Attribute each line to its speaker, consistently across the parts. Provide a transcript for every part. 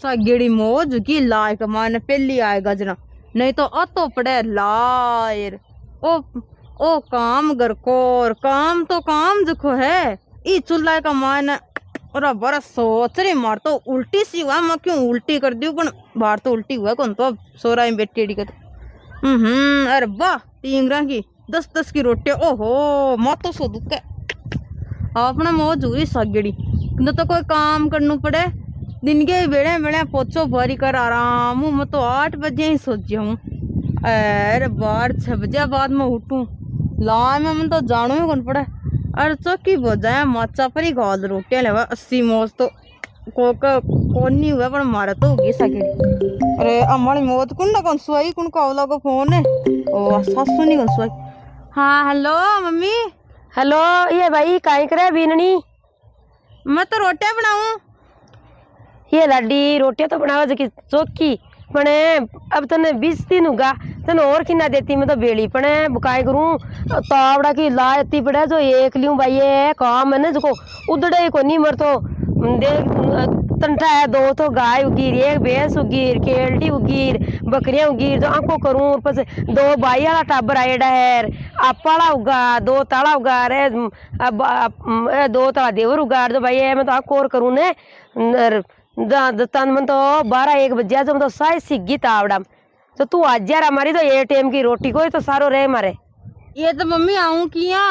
Speaker 1: सागेड़ी मौज की लायक मान पहली आए गजना नहीं तो अतो पड़े लायर ओ काम घर को और काम तो काम जखो है ई चूल्हा का मान और बड़ा सोच रही मार तो उल्टी सी हुआ मैं क्यों उल्टी कर दी कौन बाहर तो उल्टी हुआ कौन तो अब सो रहा है बेटी का तो अरे वाह टींगरा की 10-10 की रोटी ओहो मातो सो दुख है अपना मौज हुई सागेड़ी न तो कोई काम करना पड़े दिन के बेड़े बेड़े पोछो भरी कर आराम मैं तो 8 बजे ही सो जाऊं अरे बार 6 बजे बाद में उठूं ला में मन तो जानो ही कौन पड़े अरे चौकी बजाय माचा पर ही गाल रोटियां लेवा 80 मौज तो कौन नहीं हुआ पर मारा तो होगी सागेड़ी अरे हमारी मौत कुन ना कौन सुई कुन का को फोन है ओ सासू नहीं कौन सुई हाँ हेलो मम्मी
Speaker 2: हेलो ये भाई काई करे बीननी
Speaker 1: मैं तो रोटियां बनाऊं
Speaker 2: ये लाडी रोटियां तो बनावा जो चौकी पने अब तने 20 दिन होगा तने और किना देती मैं तो बेली पने बुकाई करूं तावड़ा की ला इतनी पड़े जो एक लियूं भाई ये काम है ना जो उधड़े को नहीं मर तो देख तंठा है दो तो गाय उगीर एक भैंस उगीर केल्डी उगीर बकरियां उगीर जो आंखों करूं ऊपर से 2 बाई वाला टाबर आएडा है आपाला उगा 2 ताला उगा रे 2 ताला देवर उगा जो भाई मैं तो आंखों और करूं ने तन मन तो 12-1 बजे जो मैं तो साई सिग्गी तावड़ा तो तू आज यार हमारी तो ये टाइम की रोटी कोई तो सारो रहे मारे
Speaker 1: ये तो मम्मी आऊं किया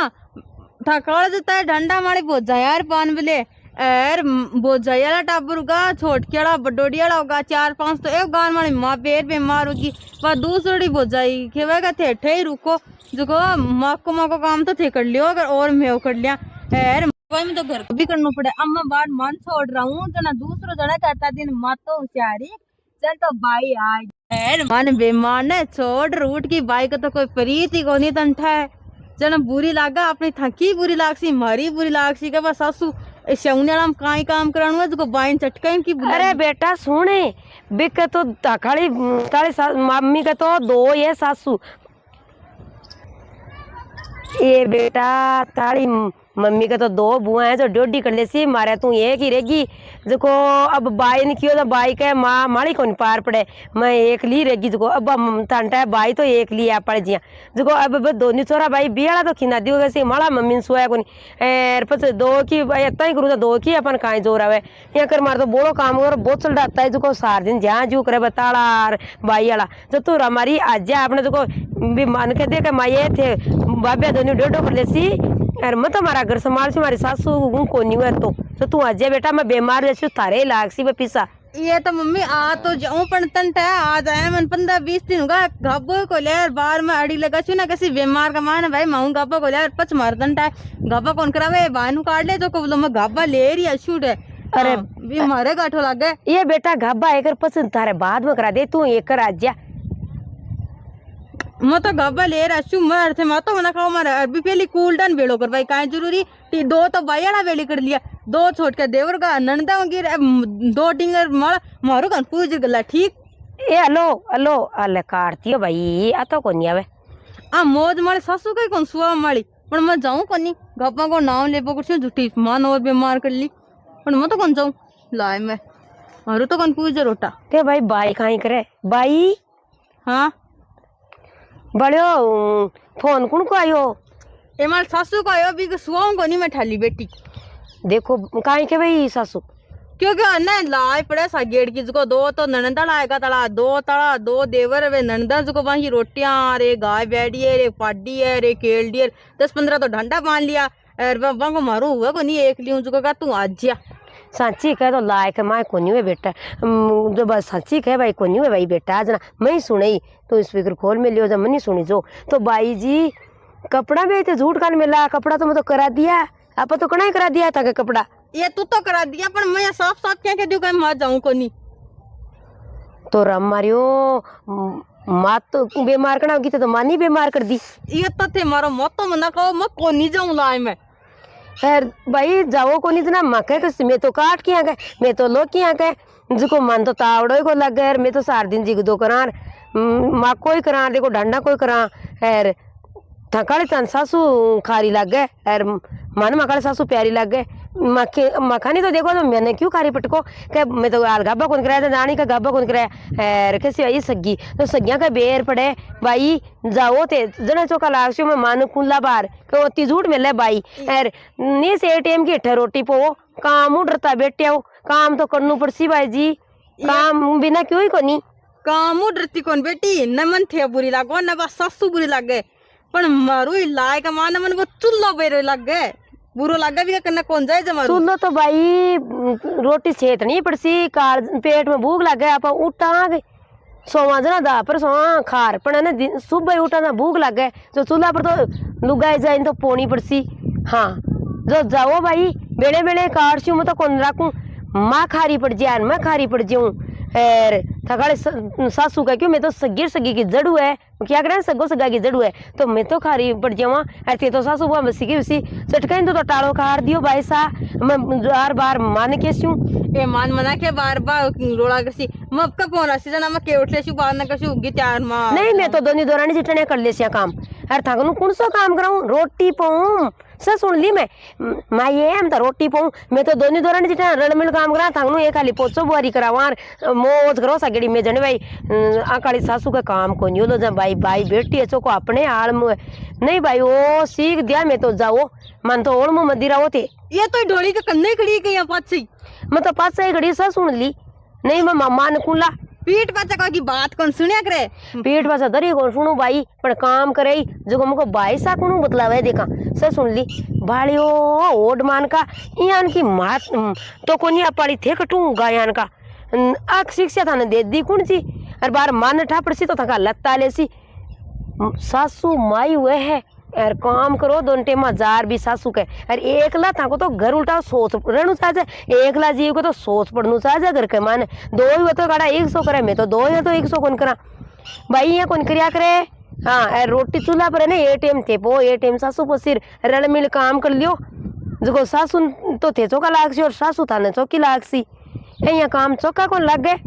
Speaker 1: थकाड़ देता है डंडा मारी बोझा यार पान बिले एर बोझा वाला टाबर उगा छोटकी वाला बडोडी वाला होगा 4-5 तो एक गान मारी माँ पेट बीमार होगी वह दूसरी बोझाई खेवेगा थे ठे रुको जो माँ को काम तो थे कर लियो अगर और मैं कर लिया एर मैं तो घर भी करना पड़े अम्मा बार मन छोड़ रहा हूँ जना दूसरो जना करता दिन माँ तो होशियारी चल तो भाई आज मन बेमान ने छोड़ रूट की बाई को तो कोई प्रीत ही को नहीं तंठा है जना बुरी लागा अपनी थकी बुरी लागसी मारी बुरी लागसी के बस सासू शौने वाला काई काम कराणु है जो बाइन चटका की
Speaker 2: अरे बेटा सुने बिक तो ताली मम्मी का तो 2 ये सासू ये बेटा ताली मम्मी का तो 2 बुआ है जो डोडी कर लेसी मारे तू एक ही रहेगी जो अब बाई ने कियो तो बाई के माँ माड़ी को पार पड़े मैं एक ली रहेगी जो अब तंटा बाई तो एक ली आ पड़ जिया जो अब दोनों छोरा भाई बियाला तो खिना दी वैसे माड़ा मम्मी ने सोया को एर पछ 2 की इतना ही करूँ तो 2 की अपन कहीं जोर आवे यहाँ कर मार तो बोलो काम कर बहुत चल जाता है जो सार दिन जहाँ जू करे बताड़ा बाई वाला जो तू हमारी आज आपने जो भी मान के दे के माये थे बाबे दोनों डोडो कर लेसी यार मैं तो हमारा घर संभाल से हमारी सासू को नहीं हुआ तो तू आज बेटा मैं बीमार जैसे थारे लाग सी पिसा
Speaker 1: ये तो मम्मी आ तो जाऊं पण तंटा आ जाए मन 15-20 दिन होगा गब्बो को ले बार में अड़ी लगा छु ना किसी बीमार का मान भाई माऊ गब्बो को ले पच मार तंटा गब्बा कौन करावे बानू काट ले तो को मैं गब्बा ले रही अशूट है अरे भी मारे गाठो लागे
Speaker 2: ये बेटा गब्बा एक पसंद थारे बाद में करा दे तू एक कर आज जा
Speaker 1: मैं तो गब्बा ले रहा छु मर थे मैं तो मना खाओ मारे अभी पहली कूल डाउन बेड़ो कर भाई काहे जरूरी 2 तो बायाड़ा वेली कर लिया 2 छोट के देवर का नंदा गिर 2 टिंगर मारो कन पूज गला ठीक
Speaker 2: ए हेलो हेलो अले काटती हो भाई आ तो कोनी आवे
Speaker 1: आ मौज मारे सासू कई कौन सुआ मारी पर मैं जाऊं कोनी गप्पा को नाम ले पकड़ झूठी मान और बीमार कर ली पर मैं तो कौन जाऊं लाए मैं मारो तो कौन पूज रोटा
Speaker 2: ते भाई बाई काई करे बाई
Speaker 1: हाँ
Speaker 2: बड़ो फोन कुण को आयो
Speaker 1: ए मार सासू को आयो भी सुआऊं कोनी मैं ठाली बेटी
Speaker 2: देखो काई के भाई सासू
Speaker 1: क्योंकि अन्ना लाए पड़े सागेड़ की जो 2 तो ननदा लाएगा तला 2 देवर वे ननदा जो वही रोटियां रे गाय बैठी है रे पाडी है रे केल्डी है 10-15 तो ढंडा बांध लिया और वहां को मारू हुआ को नहीं एक लियूं जो का तू आज जा
Speaker 2: सांची कह तो लायक माँ कोनी हुए बेटा जो बस सांची कह भाई कोनी हुए भाई बेटा आज ना मैं ही सुनी तो स्पीकर खोल में लियो जब मनी सुनी जो तो बाई जी कपड़ा में थे झूठ कान मिला कपड़ा तो मैं तो करा दिया आप तो कड़ा ही करा दिया था कपड़ा
Speaker 1: ये तू तो करा दिया पर मैं साफ क्या कह दूं मैं जाऊं को नहीं
Speaker 2: तो रम मारियो माँ तो बीमार करना होगी तो मानी बीमार कर दी
Speaker 1: ये तो थे मारो मत तो मना कहो मैं को नहीं जाऊं लाए मैं
Speaker 2: खैर भाई जाओ को नहीं इतना मके तो मैं तो काट के आ गए मैं तो लोग के आ गए जिको मन तो तावड़ो को लग गए मैं तो सार दिन जिग दो करा माँ कोई करा देखो डंडा कोई करा खैर थकाले तन सासू खारी लग गए और मन मकाले सासू प्यारी लग गए मखानी तो देखो तो मैंने क्यों खारी पटको के मैं तो आल गाबा कौन कराया नानी का गाबा कौन कराया और कैसे आई सग्गी तो सग्गियां का बेर पड़े भाई जाओ ते जना चौका लागशो में मान कुल्ला बार के ओती झूठ मिले भाई और नी से एटीएम की ठे रोटी पो काम उड़ता बैठे हो काम तो करनू पड़सी भाई जी काम बिना क्यों ही कोनी
Speaker 1: काम उड़ती कौन बेटी न मन थे बुरी लागो न बस सासू बुरी लग गए पण मारू लाए का मान मन को चुल्लो बेरे लग गए बुरो लगा भी करना कौन जाए जमा
Speaker 2: चुल्लो तो भाई रोटी सेत नहीं पड़सी कार पेट में भूख लग गया आप उठा सोवा जना दा पर सोवा खार पर ने सुबह ही उठा ना भूख लग गए जो चूल्हा पर तो लुगाई जाए तो पोनी पड़सी हाँ जो जाओ भाई बेड़े बेड़े काट सी मैं तो कौन रखूं माँ खारी पड़ जाए मैं खारी पड़ जाऊं और थकाड़े सासू का क्यों मैं तो सगी की जड़ू है क्या करें सगो सगा की जड़ू है तो मैं तो खारी पड़ जावा ऐसे तो सासू बुआ मसी की उसी चटकाई तो टाड़ो खार दियो भाई सा मैं बार बार मान के स्यू
Speaker 1: ए मान मना के बार बार रोड़ा कसी मब का कौन आसी जना मैं के उठले छु बार न कछु गिटार मां
Speaker 2: नहीं मैं तो दोनी दोरानी जिटने कर ले सिया काम अरे थाकनु कौन सा काम कराऊं रोटी पाऊं से सुन ली मैं माँ ये हम तो रोटी पाऊं मैं तो दोनी दोरानी जितना रड़मिल काम करा थाकनु एक खाली पोचो बुआरी करावार मोज करो सगड़ी में जने भाई आकाली सासू का काम को नहीं लो जा भाई भाई बेटी अच्छो को अपने हाल में नहीं भाई वो सीख दिया मैं तो जाओ मन तो ओड़ में मदिरा होते
Speaker 1: ये तो ढोली के कन्ने खड़ी के यहाँ पाछी
Speaker 2: मैं तो पास से घड़ी सा सुन ली नहीं मैं मामा ने कुला
Speaker 1: पीठ पाछा की बात कौन सुनिया करे
Speaker 2: पीठ पाछा दरी कौन सुनू भाई पर काम करे जो हमको भाई सा कुनू बतलावे देखा से सुन ली भाड़ियो ओड मान का यान की मात तो कोनी अपाड़ी थे कटू गायन का आख शिक्षा था दे दी कौन सी और बार मान ठा पड़सी तो थका लत्ता लेसी सासू माई हुए है यार काम करो दोन टेम हजार भी सासू के और एकला था को तो घर उल्टा सोच रहनु चाहे एकला जीव को तो सोच पड़नु चाहे घर के मान दो ही तो गाड़ा 100 करे मैं तो दो ही तो 100 कौन करा भाई यहाँ कौन करिया करे हाँ रोटी चूल्हा पर है ना एटीएम थे पो एटीएम सासू को सिर रल मिल काम कर लियो जो सासू तो थे चौका लाग सी और सासू था ने चौकी लाग सी यहाँ काम चौका कौन लग गए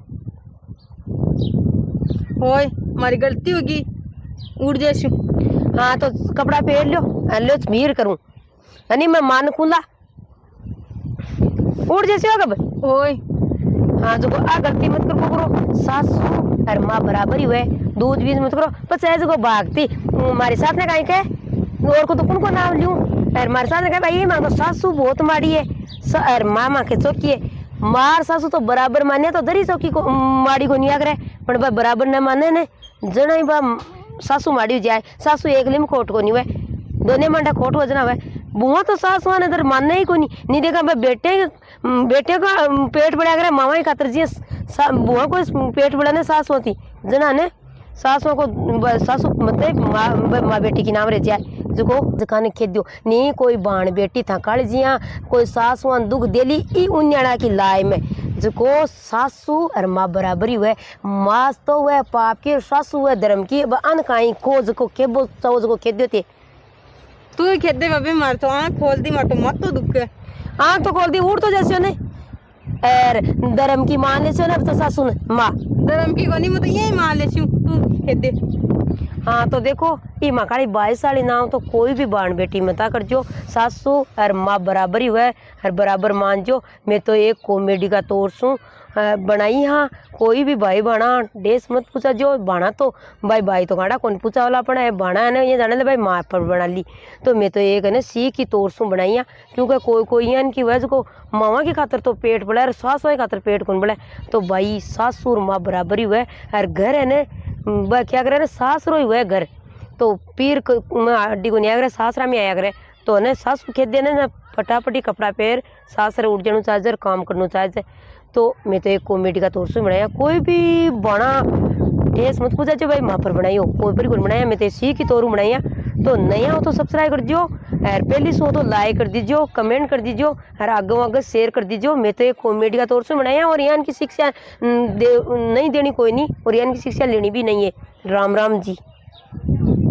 Speaker 1: होय मारी गलती होगी उड़ जैसू
Speaker 2: हाँ तो कपड़ा पहन लो मीर करूं नहीं मैं मान कुला उड़ जैसे होगा भाई
Speaker 1: होय
Speaker 2: हाँ जो आ गलती मत करो सासू और माँ बराबर ही हुए दूध बीज मत करो बस ऐसे को भागती हमारे साथ ने कहीं के और को तो कौन को नाम लूं और हमारे साथ ने कहा भाई माँ तो सासू बहुत माड़ी है और मामा के चौकी है मार सासू तो बराबर माने तो दरी चौकी को माड़ी को नहीं करे पर बराबर न माने ने जना ही बा सासू माड़ी जाए सासू एक लिम खोट को नहीं हुए दोने मंडा खोट हो जना हुए बुआ तो सासू ने इधर मानना ही को नहीं देखा मैं बेटे का पेट बढ़ा करे मामा ही खातर जी बुआ को पेट बढ़ाने सासू होती जना ने सासू को सासू मतलब माँ बेटी की नाम रह जाए जो जखाने खेत दियो नहीं कोई बाण बेटी था काली जिया कोई सासू दुख देली ई उन्याड़ा की लाई में जो सासू और माँ बराबरी हुए मास तो हुए पाप की सासू हुए धर्म की अन काई खोज को के बोल चौज को खेत देते
Speaker 1: तू ही खेत दे बाबे मार तो आँख खोल दी मार तो मत तो दुख
Speaker 2: आँख तो खोल दी उड़ तो जैसे ने और धर्म की मान ले ना तो सासू ने माँ
Speaker 1: धर्म की को नहीं मैं तो यही मान ले तू खेत दे
Speaker 2: हाँ तो देखो ये मकाड़ी 22 वाली नाम तो कोई भी बाण बेटी मता कर जो सासू और माँ बराबरी हुए और बराबर मान जो मैं तो एक कॉमेडी का तौर सू बनाई हाँ कोई भी भाई बाणा डेस मत पूछा जो बाणा तो भाई तो गाड़ा कौन पूछा वाला पड़ा है बाणा है ना ये जाने ले भाई माँ पर बना ली तो मैं तो एक है ना सी की तौर सू बनाई हाँ क्योंकि कोई इनकी वजह को मामा की खातर तो पेट बढ़ा और सासू की खातर पेट कौन बढ़ा तो भाई सासू और माँ बराबरी हुए और घर है ना क्या करे सास रो हुए घर तो पीर हड्डी को नहीं आया करे सासरा में आया करे तो ने सासू खेत देने ना फटाफटी कपड़ा पैर सासरे उठ जाना चाहिए काम करना चाहिए तो मैं तो एक कॉमेडी का तौर से बनाया कोई भी बना ठेस मत पूछा जो भाई माँ पर बनाई हो कोई पर कौन बनाया मैं तो सी की तौर बनाया तो नया हो तो सब्सक्राइब कर दियो और पहली सो तो लाइक कर दीजिए कमेंट कर दीजिए और आगे शेयर कर दीजिए मैं तो एक कॉमेडी का तौर से बनाया और यहाँ की शिक्षा नहीं देनी कोई नहीं और यहाँ की शिक्षा लेनी भी नहीं है राम राम जी।